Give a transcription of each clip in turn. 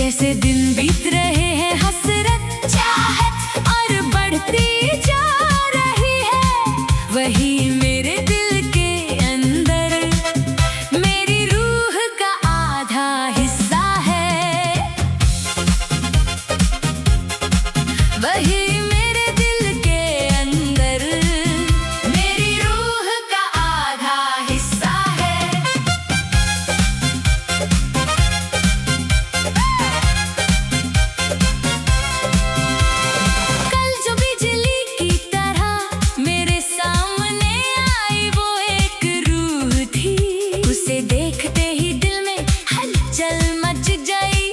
जैसे दिन बीत रहे हैं हसरत चाहत और बढ़ती जा रही है, वही मेरे दिल के अंदर मेरी रूह का आधा हिस्सा है। वही मेरे दिल के अंदर मेरी रूह का आधा हिस्सा है। कल जो बिजली की तरह मेरे सामने आई वो एक रूह थी, उसे देखते ही दिल में हलचल मच गई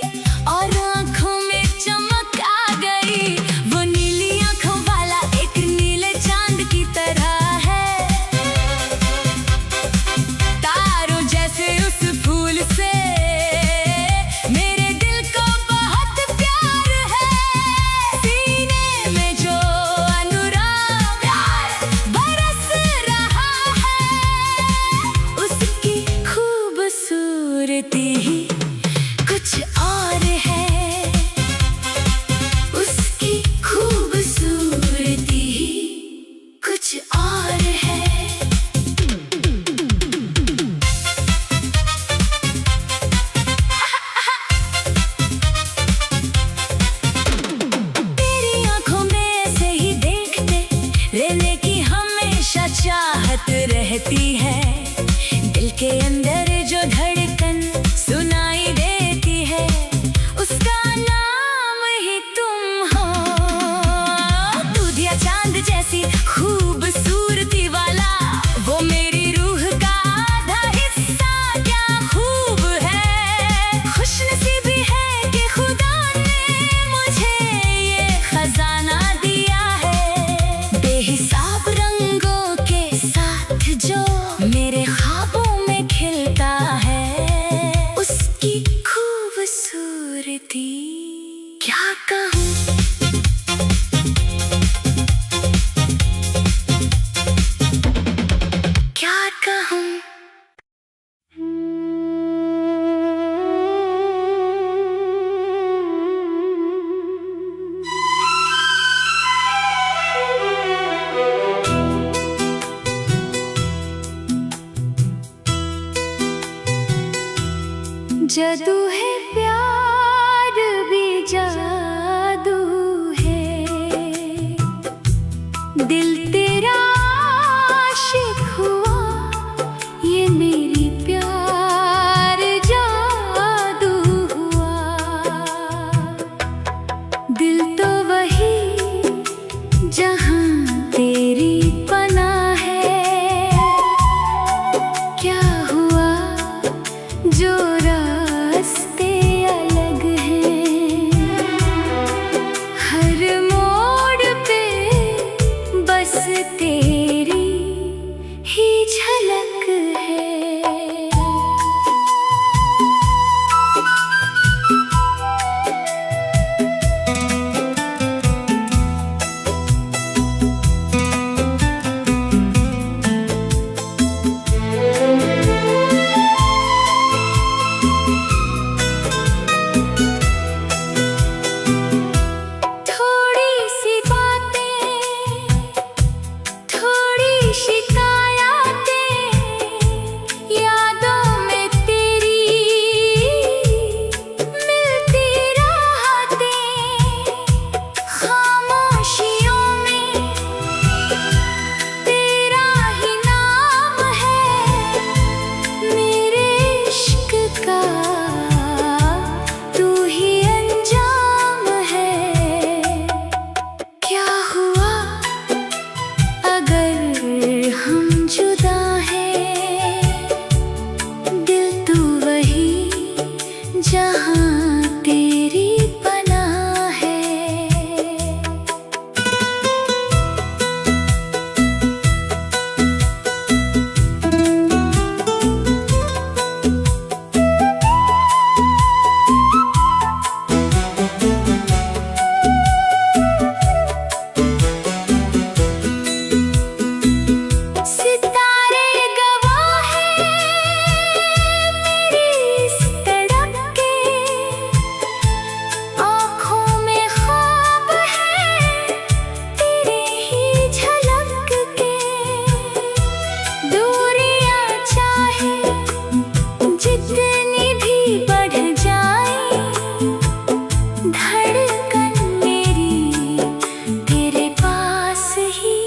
और आंखों में चमक आ गई। वो नीली आंखों वाला एक नीले चांद की तरह है, तारों जैसे उस फूल से मेरे दिल को बहुत प्यार है। सीने में जो अनुराग बरस रहा है, उसकी खूबसूरती ही कुछ और है। उसकी खूबसूरती ही कुछ और है। तेरी आंखों में से ही देखते रहने की हमेशा चाहत रहती है। दिल के अंदर जो धड़कन सुनाई देती है, उसका नाम ही तुम हो। दूध या चांद जैसी खूबसूरती वाला वो मेरी रूह का आधा हिस्सा क्या खूब है। खुशनसीबी है कि खुदा ने मुझे ये खजाना दिया है। बेहिसाब रंगों के साथ जो मेरे ख्वाबों में खिलता है, उसकी खूबसूरती क्या कहूँ। क्या कहूँ। जादू है प्यार भी जादू है, दिल तेरा आशिक हुआ ये मेरी प्यार जादू हुआ। दिल तो वही जहाँ तेरी पनाह है, क्या हुआ जो रास धड़कन मेरी तेरे पास ही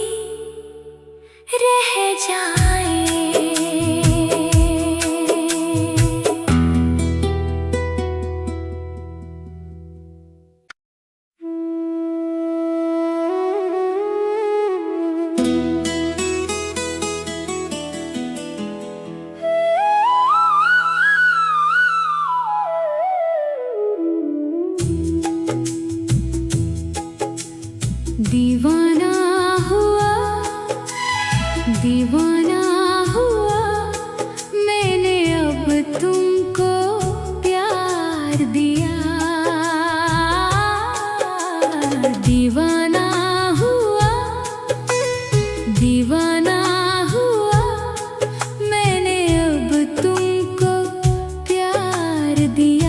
रह जाए। दीवाना हुआ, दीवाना हुआ मैंने अब तुमको प्यार दिया। दीवाना हुआ, दीवाना हुआ मैंने अब तुमको प्यार दिया।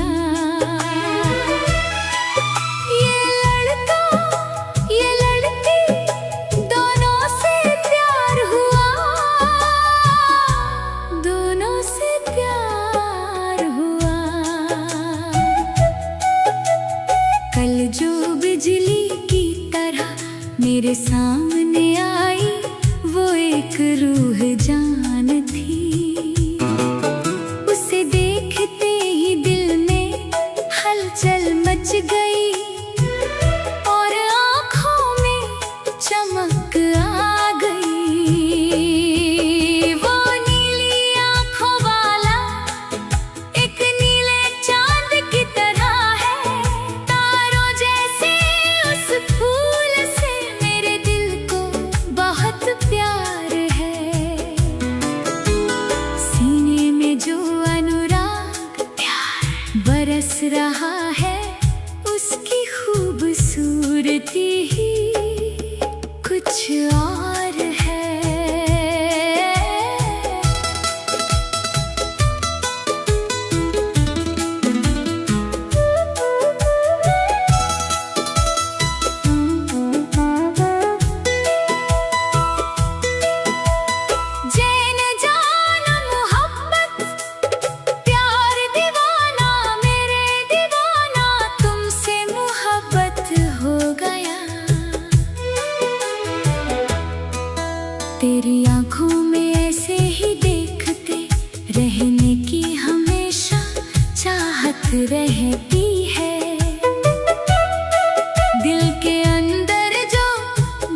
जो बिजली की तरह मेरे सामने आई वो एक रूह जान थी। उसे देखते ही दिल में हलचल मच गई और आँखों में चमक आ गई। वो नीली आँखों वाला एक नीले चांद की तरह है। फूल से मेरे दिल को बहुत प्यार है। सीने में जो अनुराग प्यार बरस रहा है उसकी खूबसूरती ही कुछ और है। तेरी आँखों में ऐसे ही देखते रहने की हमेशा चाहत रहती है। दिल के अंदर जो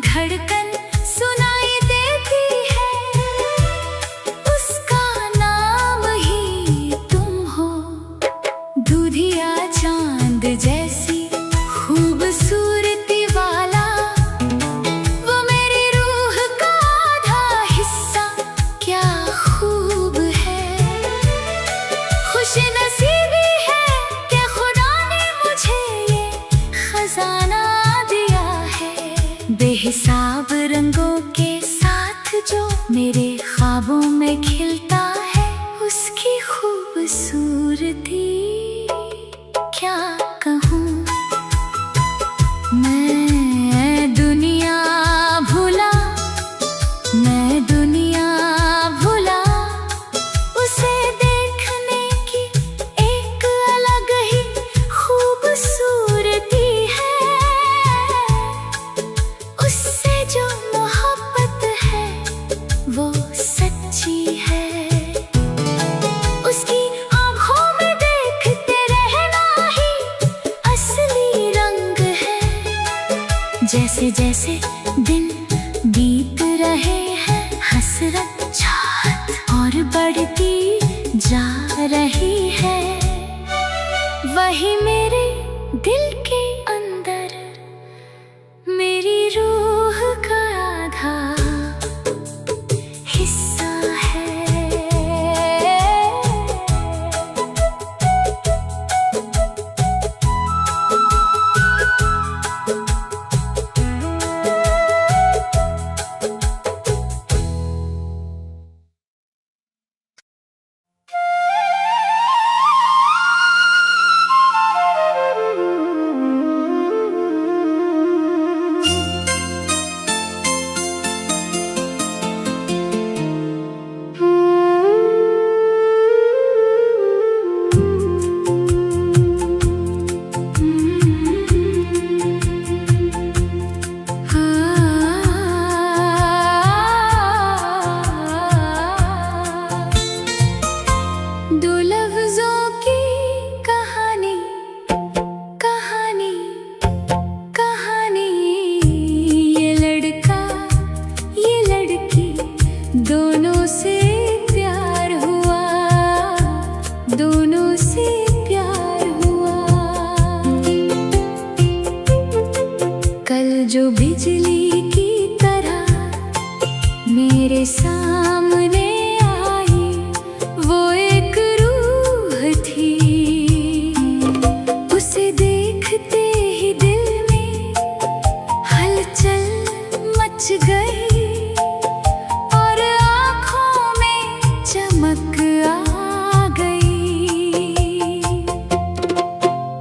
धड़कन सुनाई देती है उसका नाम ही तुम हो। दूधिया चांद जैसी खूबसूरती वाला नसीबी है कि खुदा ने मुझे ये खजाना दिया है। बेहिसाब रंगों के साथ जो मेरे ख्वाबों में खिलता है उसकी खूबसूरती क्या कहूँ। मैं दुनिया भूला, मैं दुनिया भूला उसे खूबसूरती है। उससे जो मोहब्बत है वो सच्ची है। उसकी आँखों में देखते रहना ही असली रंग है। जैसे जैसे दिन बीत रहे हैं हसरत चाहत और बढ़ती जा रही है। वही मेरे दिल के अंदर मेरी रूह का आधा हिस्सा है। जो बिजली की तरह मेरे सामने आई, वो एक रूह थी। उसे देखते ही दिल में हलचल मच गई और आँखों में चमक आ गई।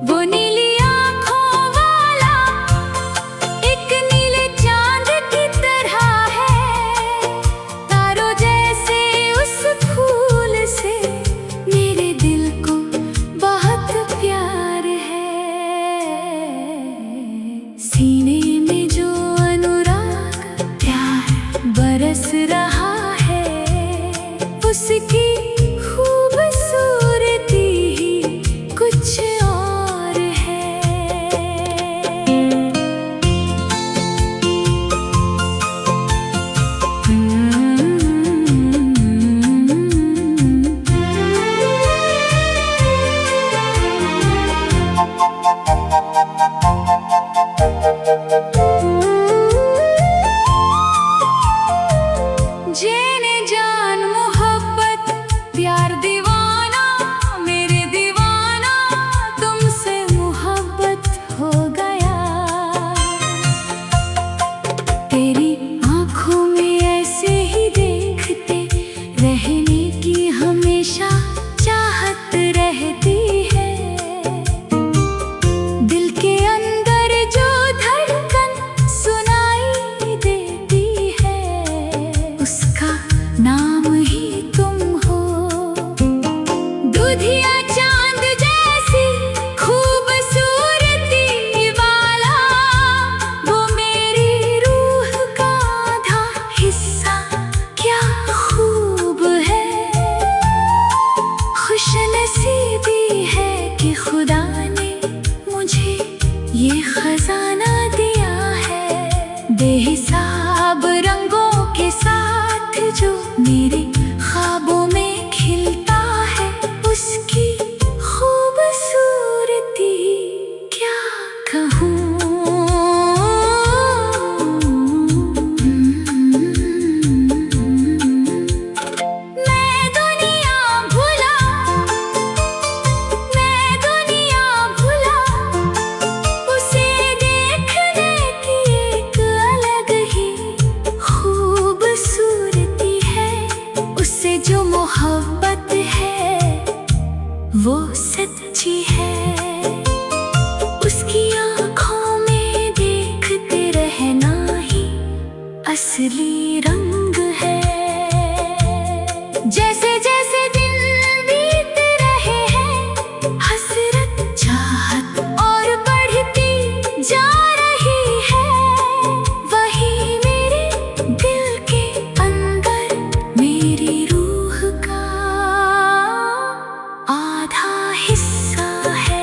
वो नीली आँखों वाला एक नीले चांद की तरह है, तारों जैसे उस फूल से मेरे दिल को बहुत प्यार है। सीने में जो अनुराग प्यार बरस रहा है, उसकी खूबसूरती ही कुछ और है। जेने जान मोहब्बत प्यार दीवाना, मेरे दीवाना तुमसे मोहब्बत हो गया। तेरी आँखों में ऐसे ही देखते रहने की हमेशा चाहत रहती है। दिल के अंदर जो धड़कन सुनाई देती है, उसका नाम ही तुम हो। दूधिया चांद जैसी खूबसूरती वाला, वो मेरी रूह का आधा हिस्सा क्या खूब है। खुशनसीबी है कि खुदा ने मुझे ये खजाना दिया है। बेहिसाब रंगों के साथ जो मेरे ख्वाबों में खिलता है, उसकी खूबसूरती क्या कहूँ। मैं दुनिया भुला, मैं दुनिया भुला, उसे देखने की एक अलग ही खूबसूरती है। उससे जो मोहब्बत है वो सच्ची है। उसकी आँखों में देखते रहना ही असली रंग है। जैसे जैसे दिन बीत रहे हैं, हसरत चाहत और बढ़ती जा रही है। वही मेरे दिल के अंदर मेरी रूह का आधा हिस्सा है।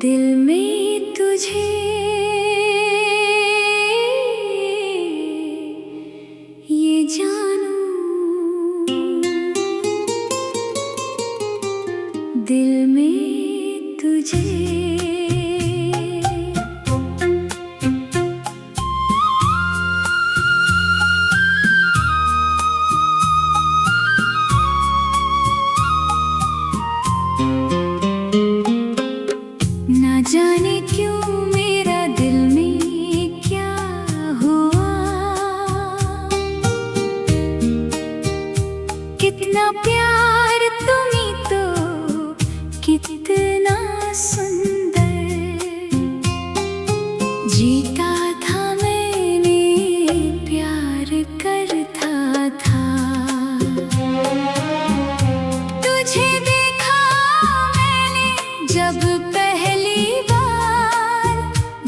दिल में तुझे ये जानूं, दिल में तुझे ना जाने क्यों मेरा दिल में क्या हुआ, कितना प्यार तुम्हीं तो कितना सुंदर, जीता था मैंने प्यार करता था। तुझे देखा मैंने जब पहली बार,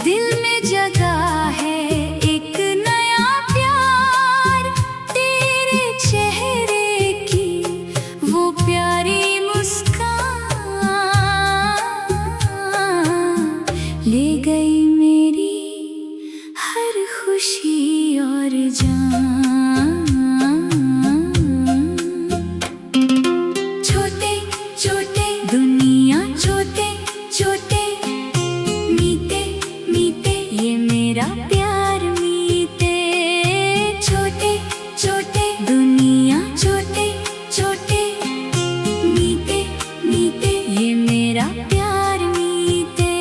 दिल में जगा है एक नया प्यार, तेरे चेहरे की वो प्यारी मुस्कान ले गई मेरी हर खुशी और जान। छोटे छोटे दुनिया, छोटे छोटे मीते मीते ये मेरा प्यार मीते, छोटे छोटे दुनिया, छोटे छोटे मीते मीते ये मेरा प्यार मीते।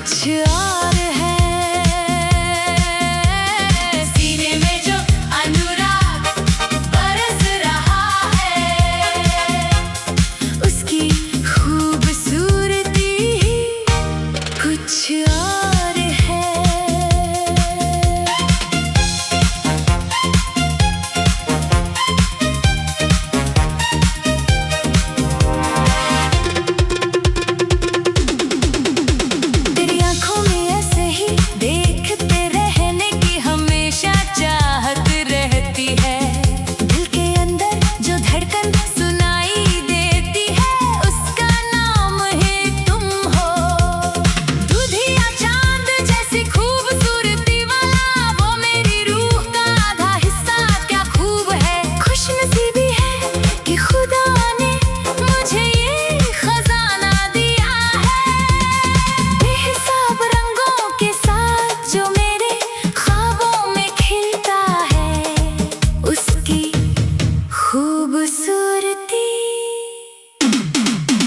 कुछ और है। सीने में जो अनुराग बरस रहा है, उसकी खूबसूरती कुछ और है। तेरी आंखों में ऐसे ही देखते रहने की हमेशा चाहत रहती है। दिल के अंदर जो धड़कन सुनाई देती है, उसका नाम है तुम हो। दूधिया चांद जैसी खूबसूरती वाला वो मेरी रूह का आधा हिस्सा क्या खूब है। खुशनसीबी है कि खुदा ने मुझे ये खजाना दिया है। बेहिसाब रंगों के साथ जो मेरे ख्वाबों में खिलता है, उसकी खूबसूरती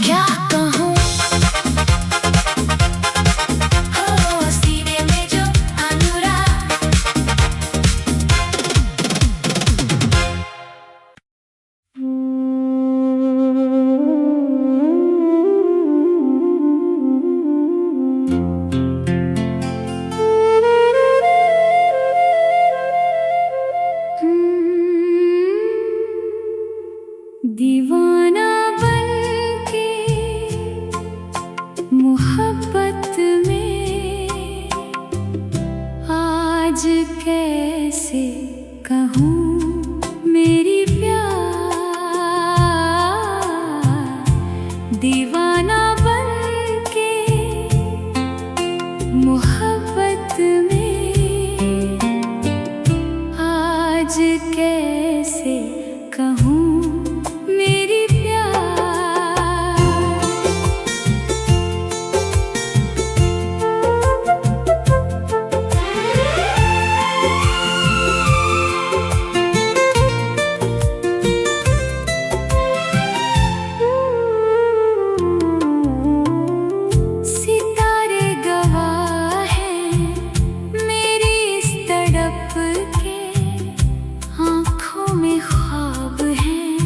क्या कहूँ। हो सीने में जो अनुराग दीवाना बनके मोहब्बत में आज कैसे कहूँ मेरी प्यार। दीवाना बनके मोहब्बत में आज कैसे कहूँ मेरी प्यार। सितारे गवाह हैं मेरी इस तड़प के, आँखों में ख्वाब हैं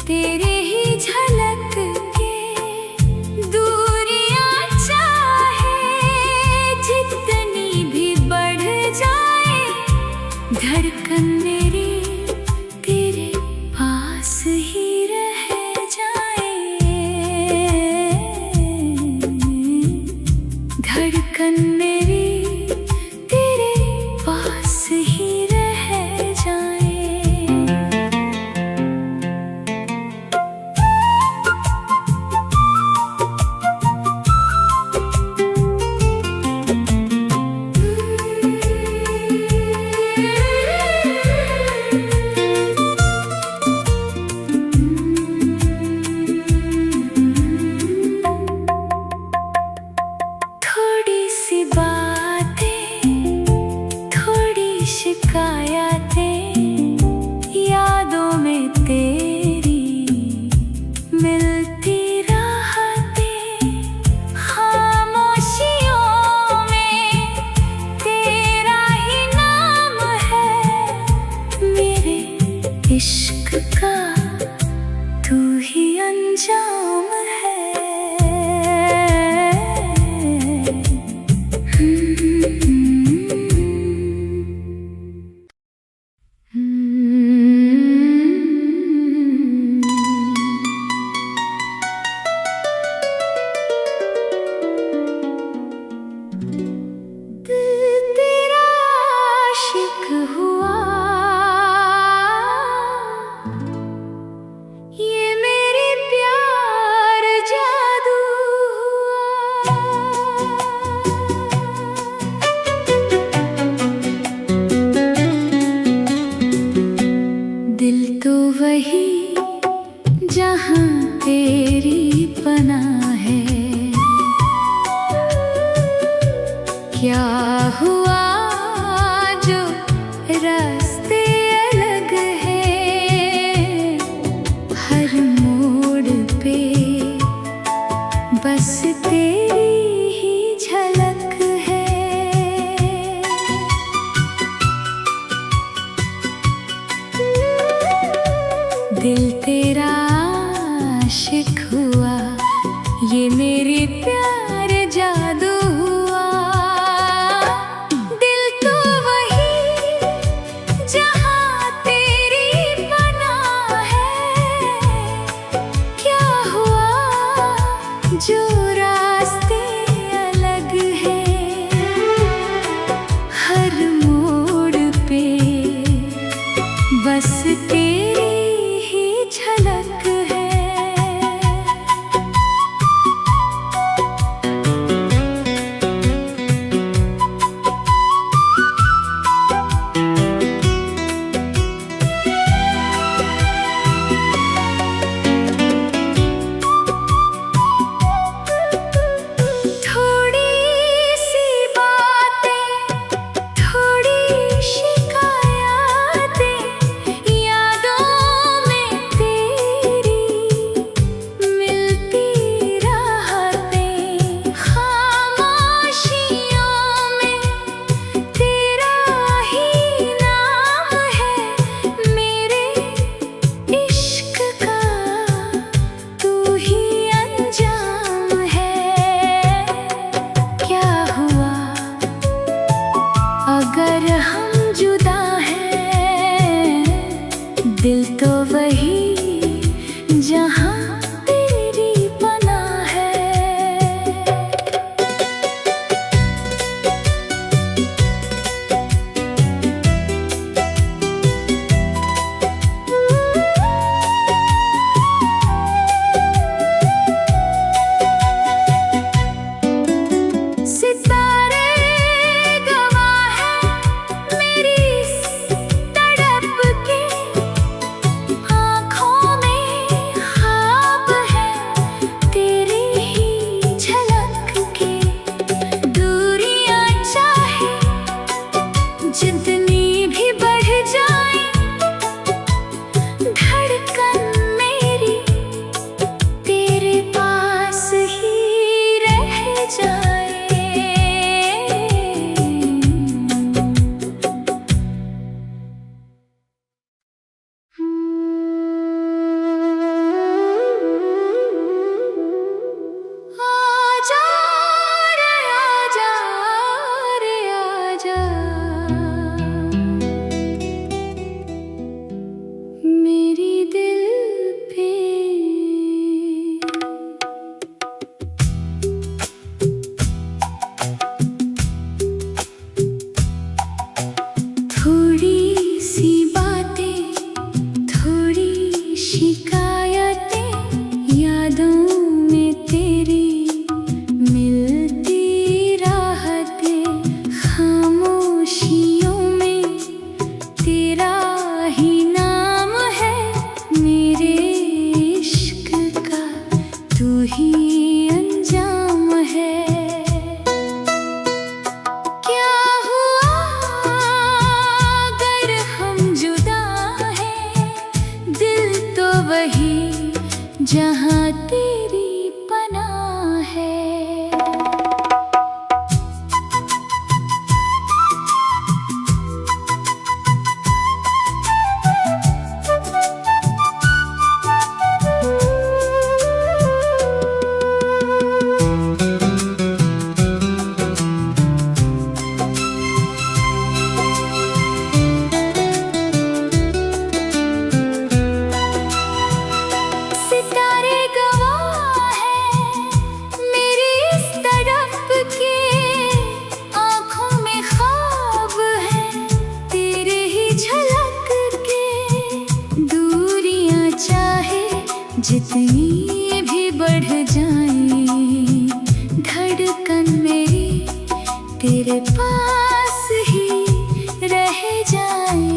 तेरे ही झलक के। दूरियां चाहे जितनी भी बढ़ जाए, धड़कन मेरी तेरे पास ही रह जाए। धड़कन मेरी तेरे पास ही रह जाए। थोड़ी सी बातें, थोड़ी शिकायतें, यादों में तेरी मिलती राहतें। खामोशियों में तेरा ही नाम है, मेरे इश्क का तू ही अंजाम है। दिल तेरा आशिक हुआ, ये मेरे प्यार जादू हुआ। दिल तो वही जहाँ तेरी पनाह है। क्या हुआ जो रास्ते अलग हैं, हर मोड़ पे बस तेरी ही झलक। जितनी भी बढ़ जाए धड़कन मेरी तेरे पास ही रह जाए।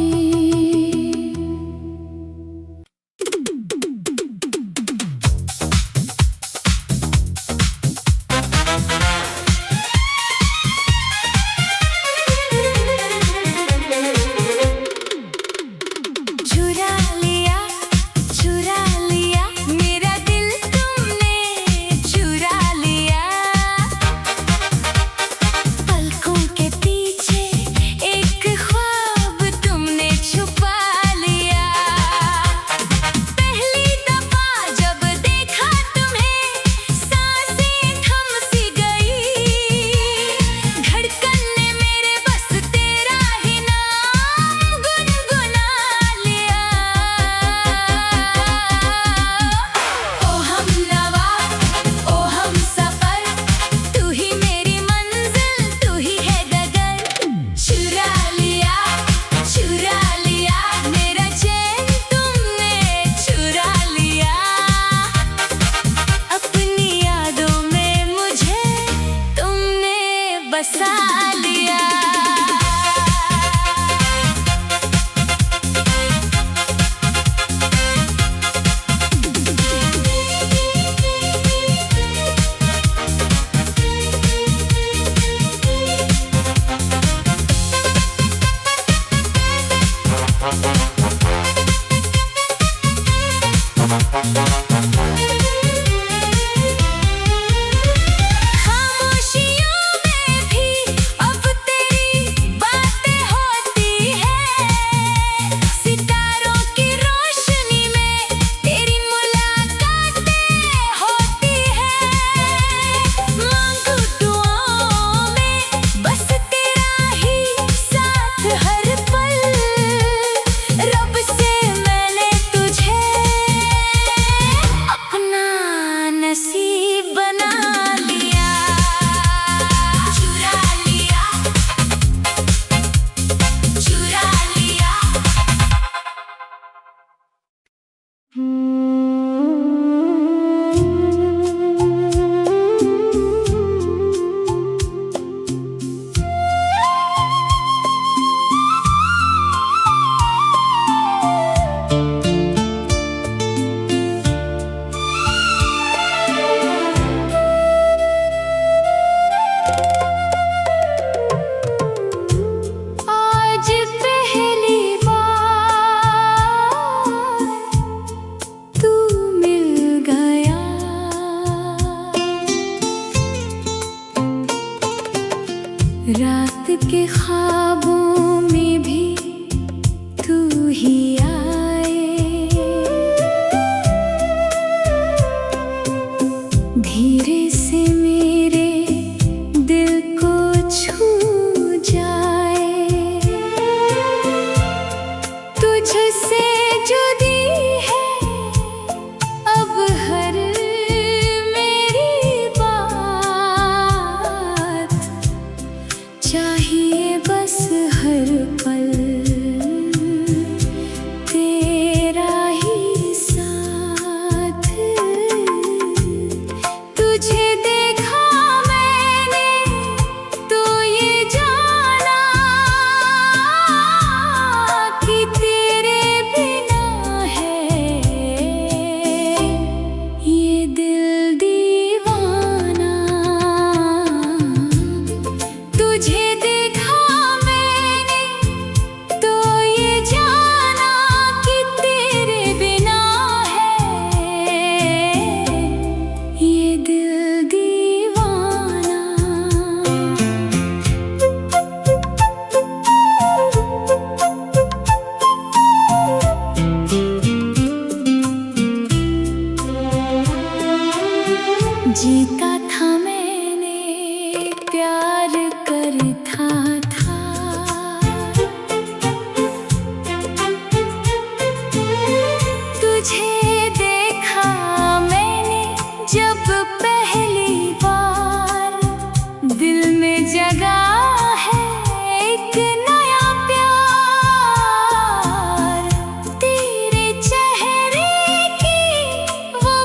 रात के ख्वाबों में भी तू ही आए, धीरे से मेरे दिल को छू जाए। तुझसे जुदी है अब हर मेरी बात, चाहिए बस हर पल तेरा ही साथ। तुझे देखा मैंने तो ये जाना कि तेरे बिना है ये दिल दीवाना। तुझे देखा मैंने तो ये जाना कि तेरे बिना है ये दिल दीवाना। जीता था मैंने प्यार करता था, तुझे देखा मैंने जब पहली बार, दिल में जगा है एक नया प्यार। तेरे चेहरे की वो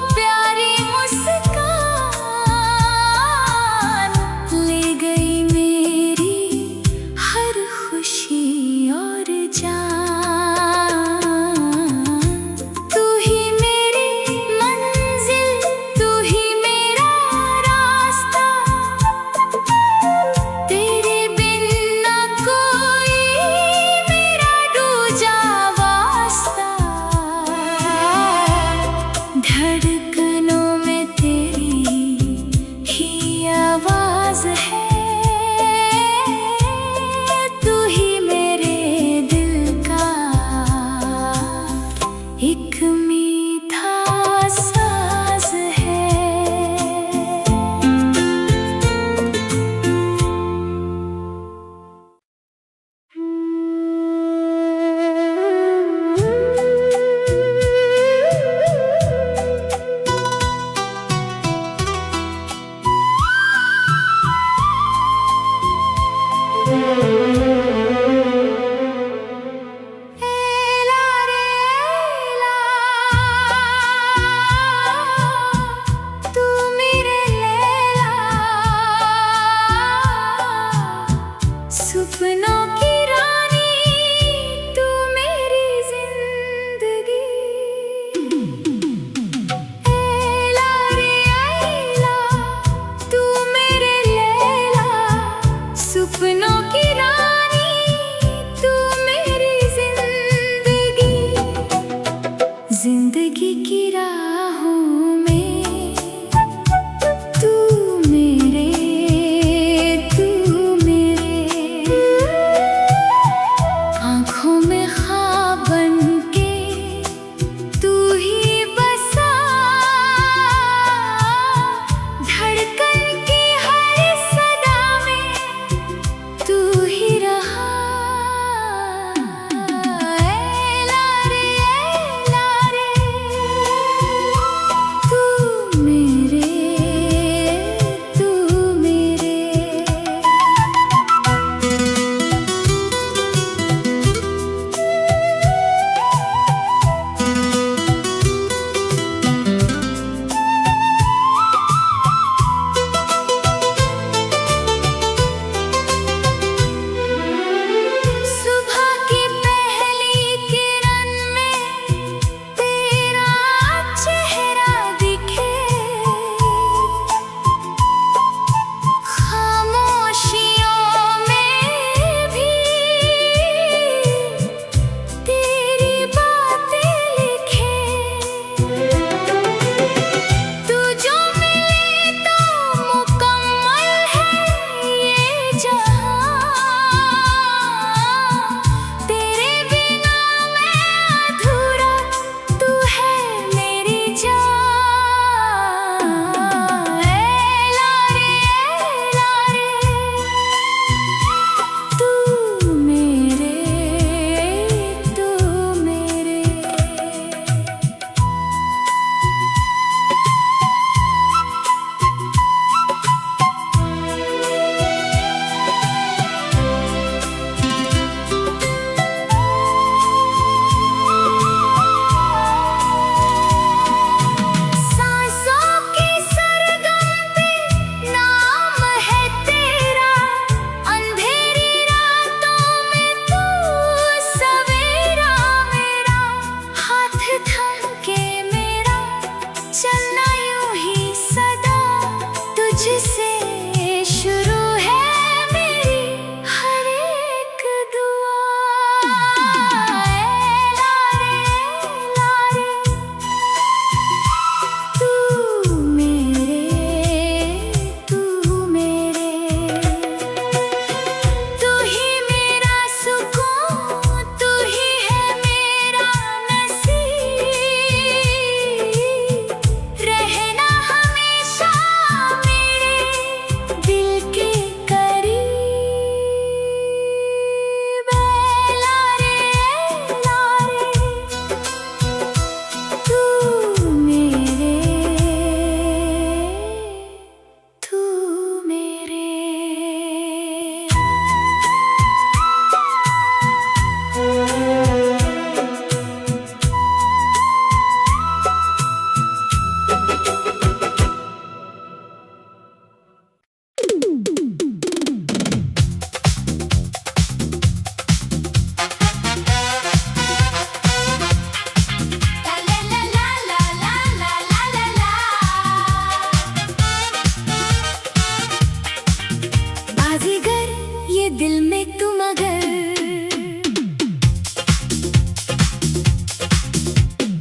ये दिल में तुम अगर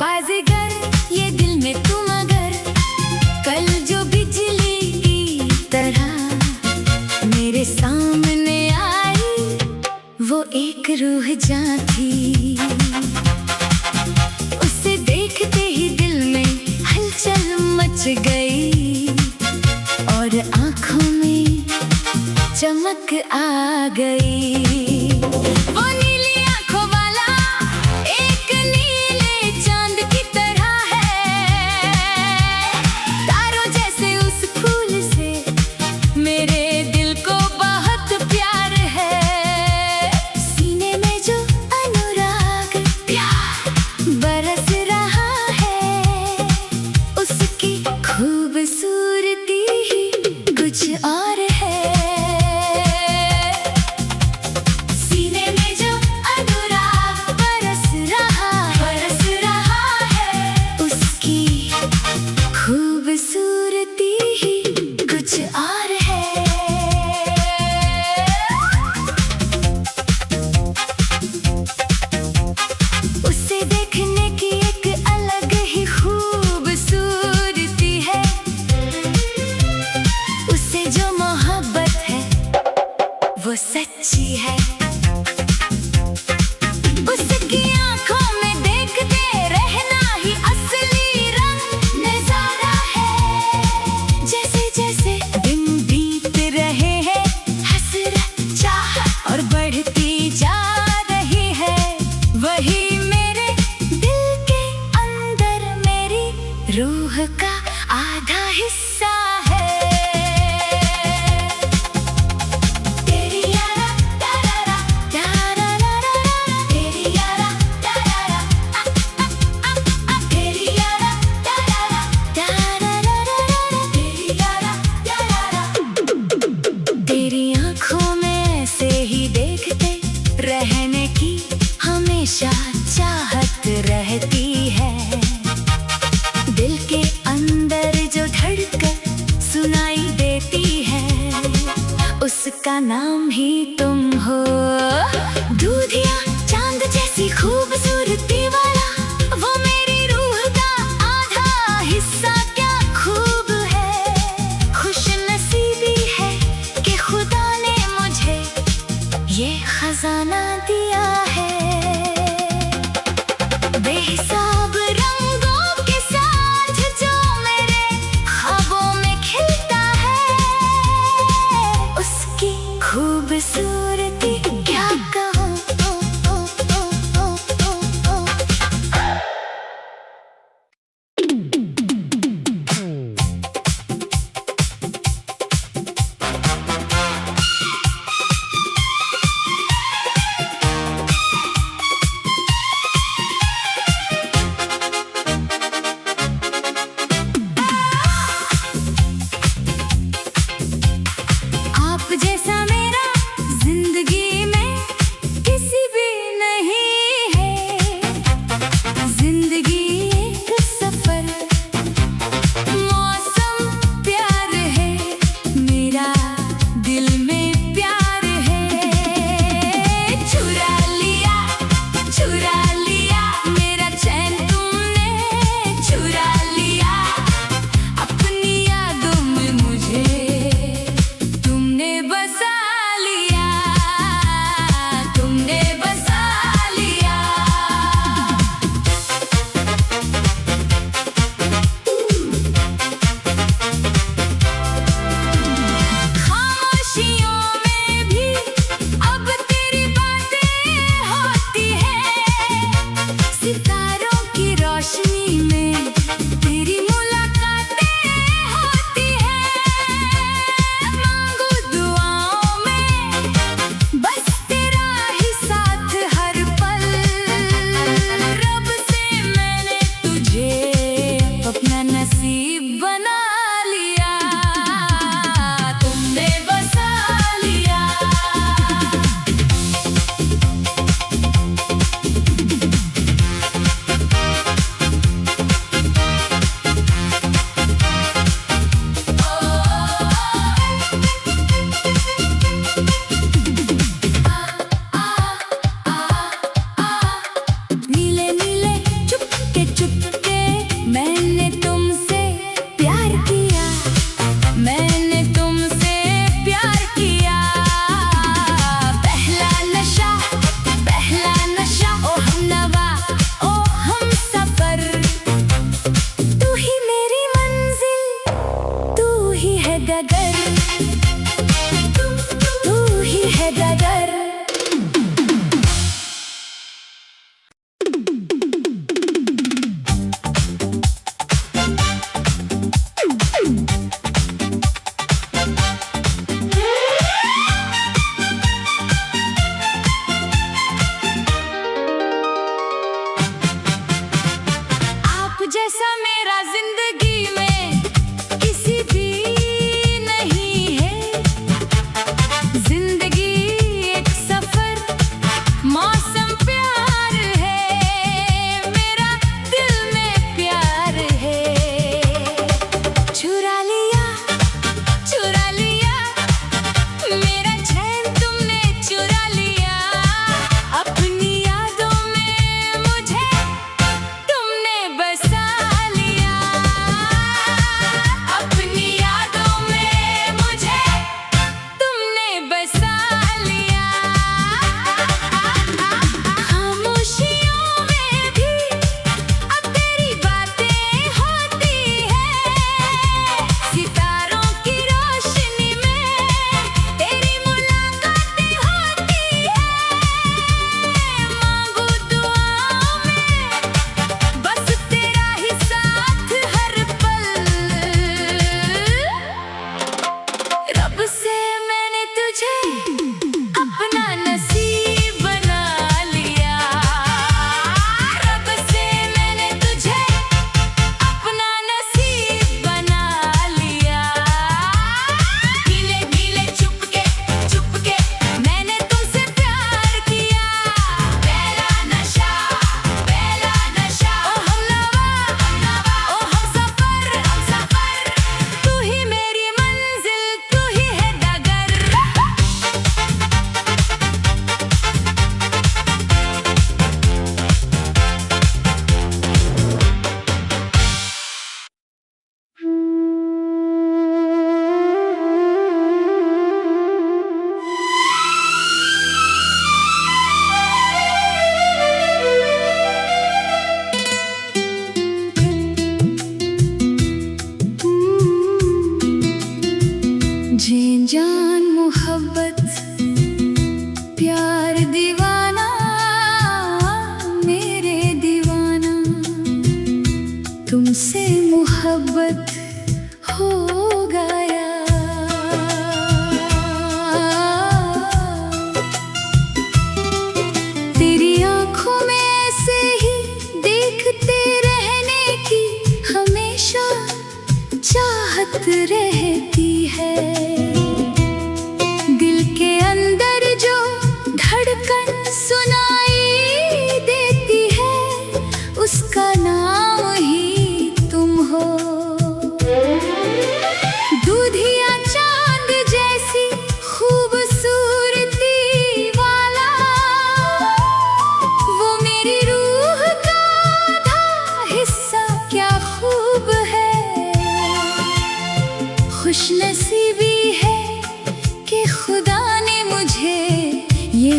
बाजीगर, ये दिल में तुम अगर कल जो बिजली की तरह मेरे सामने आई, वो एक रूह जान थी। उसे देखते ही दिल में हलचल मच गई और आंखों में चमक आ गई। वो नीली आंखों वाला एक नीले चांद की तरह है, तारों जैसे उस फूल से मेरे दिल को बहुत प्यार है। सीने में जो अनुराग प्यार बरस रहा है, उसकी खूबसूरती ही कुछ और है। सीने में जो अनुराग बरस रहा है, उसकी खूबसूरती ही कुछ और है। उसे देखने की एक अलग ही खूबसूरती है। उसे जो मोहब्बत है वो सच्ची है। उसकी आंखों में देखते रहना ही असली रंग नजारा है। जैसे जैसे दिन बीत रहे हैं, हसरत चाहत और बढ़ती जा रही है, वही मेरे दिल के अंदर मेरी रूह का आधा हिस्सा है। तेरी यारा तारारा तारारा, तेरी यारा तारारा, तेरी यारा तारारा तारारा, तेरी यारा तारारा। तेरी आंखों में ऐसे ही देखते रहने की हमेशा चाहत रहती है। दिल के अंदर जो धड़कन सुनाई देती है, उसका नाम ही तुम हो। दूधिया चांद जैसी खूबसूरती वाला, वो मेरी रूह का आधा हिस्सा क्या खूब है। खुशनसीबी है कि खुदा ने मुझे ये खजाना दिया है। बेहिसाब रंगों के साथ जो मेरे ख्वाबों में खिलता है, उसकी खूबसूरती क्या कहूँ। आप जैसा मेरा जिंदगी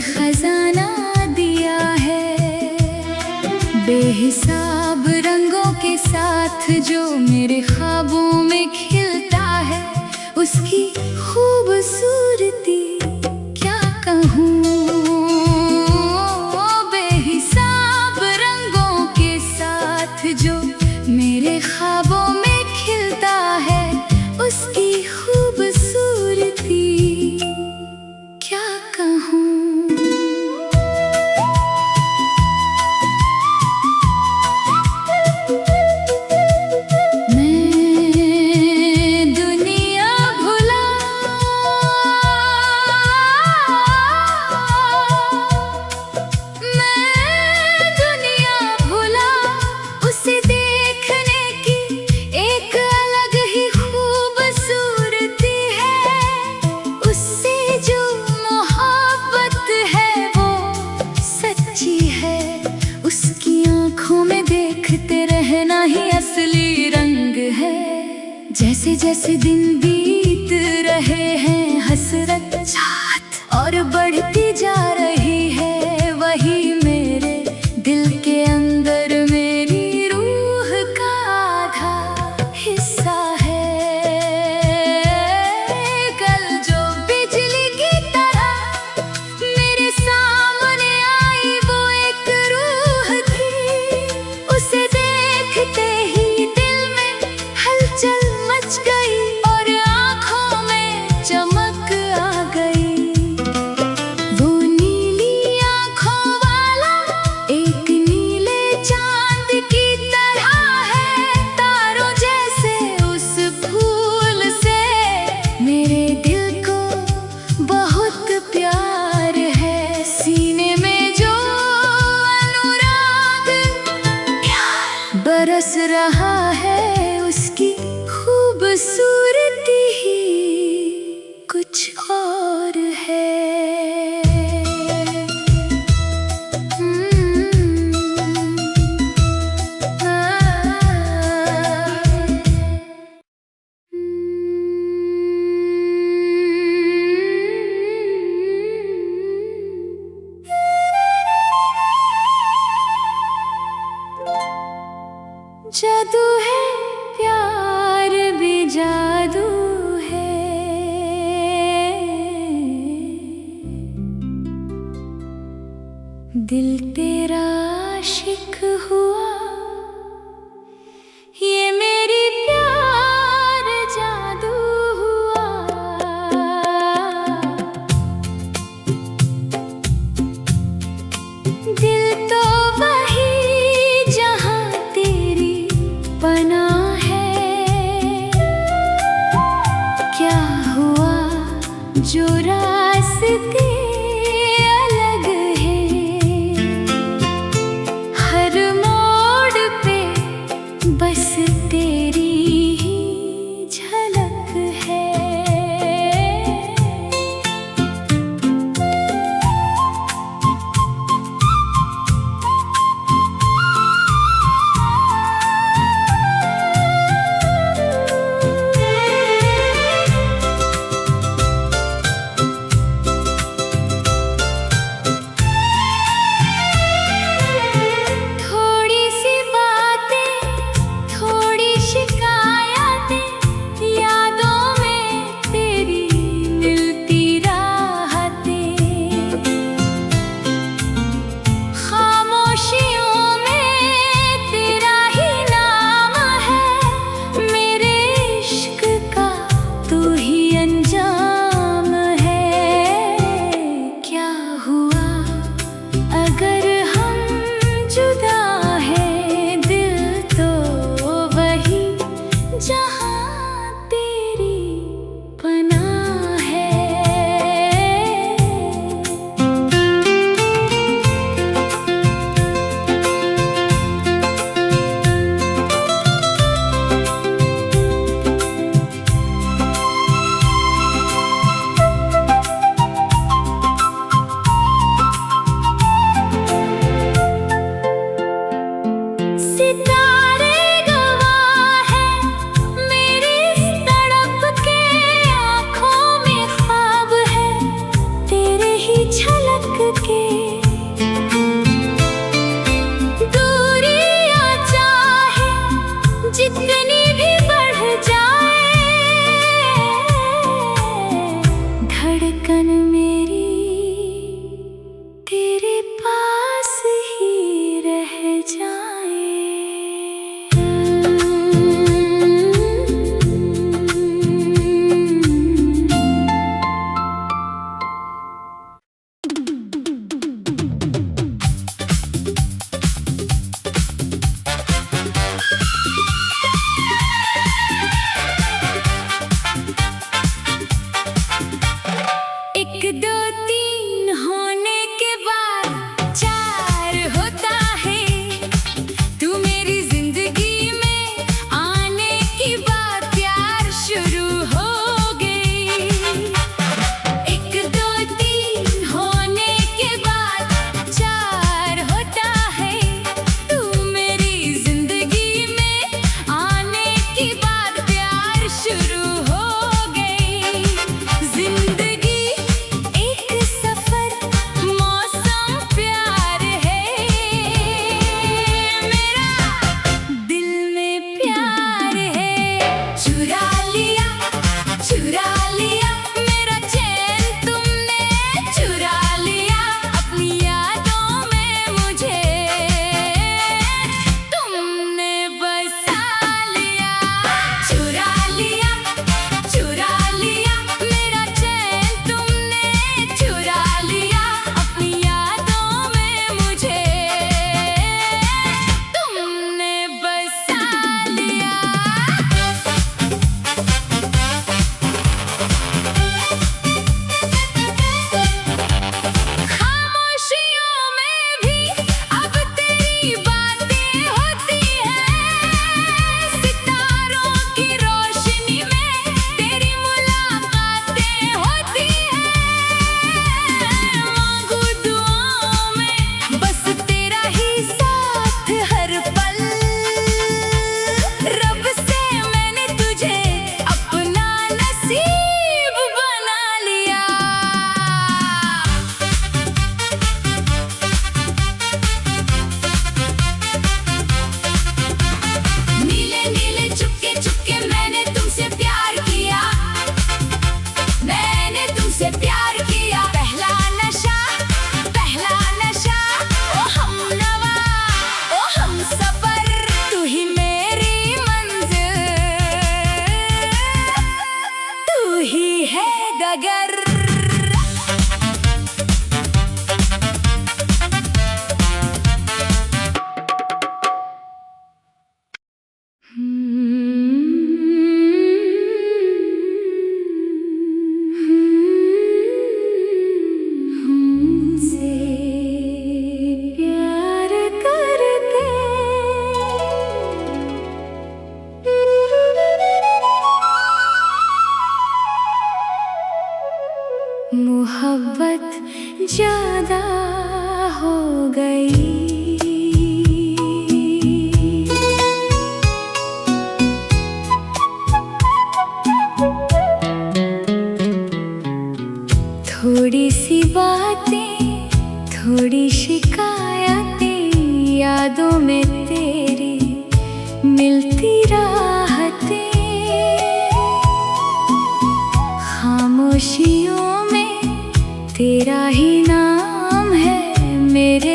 खजाना दिया है। बेहिसाब रंगों के साथ जो मेरे ख्वाबों में खिलता है, उसकी खूबसूरती क्या कहूँ। बेहिसाब रंगों के साथ जो मेरे ख्वाबों में खिलता है, उसकी खूबसूरती क्या कहूँ। जैसे जैसे दिन बीत रहे हैं, हसरत चाहत और बढ़ती जा रही है। वही मेरे दिल के अंदर मेरी रूह का आधा हिस्सा है। कल जो बिजली की तरह मेरे सामने आई, वो एक रूह थी। उसे देखते ही दिल में हलचल गई और आँखों में चमक आ गई। वो नीली आँखों वाला एक नीले चांद की तरह है। तारों जैसे उस फूल से मेरे दिल को बहुत प्यार है। सीने में जो अनुराग बरस रहा है, उसकी खूबसूरती ही कुछ और है। जादू है प्यार भी जादू है। दिल तेरा आशिक हुआ, ये मेरी प्यार जादू हुआ। दिल तो वही जहाँ तेरी पनाह है। क्या हुआ जो रास्ते अलग है। हर मोड़ तीन होने के बाद चार होता है। तू मेरी जिंदगी में आने की बात प्यार शुरू हो गई। एक दो तीन होने के बाद चार होता है। तू मेरी जिंदगी में आने की बात प्यार शुरू हो गई। जिंदगी एक सफर मौसम प्यार है। मेरा दिल में प्यार है। चुरा लिया मेरा चैन तुमने। चुरा लिया अपनी यादों में मुझे। तुमने बसा लिया। चुरा लिया मेरा चैन तुमने। चुरा लिया अपनी यादों में मुझे। तुमने बसा लिया। खामोशियों में भी अब तेरी बातें होती हैं। सितारों की रोशनी में तेरी मुलाकातें होती हैं। मांगू दुआओं में बस तेरा ही साथ हर पल। रब से मैंने तुझे अपना नसीब बना लिया। नीले नीले चुपके चुपके मैंने तुमसे प्यार किया। मैंने तुमसे प्यार किया। पहला नशा ओ हमनवा ओ हमसफर। तू ही मेरी मंजिल। तू ही है डगर। हमसे प्यार करके मोहब्बत ज्यादा हो गई। थोड़ी सी बातें थोड़ी शिकायतें यादों में तेरी मिलती राहतें। खामोशियों में तेरा ही नाम है मेरे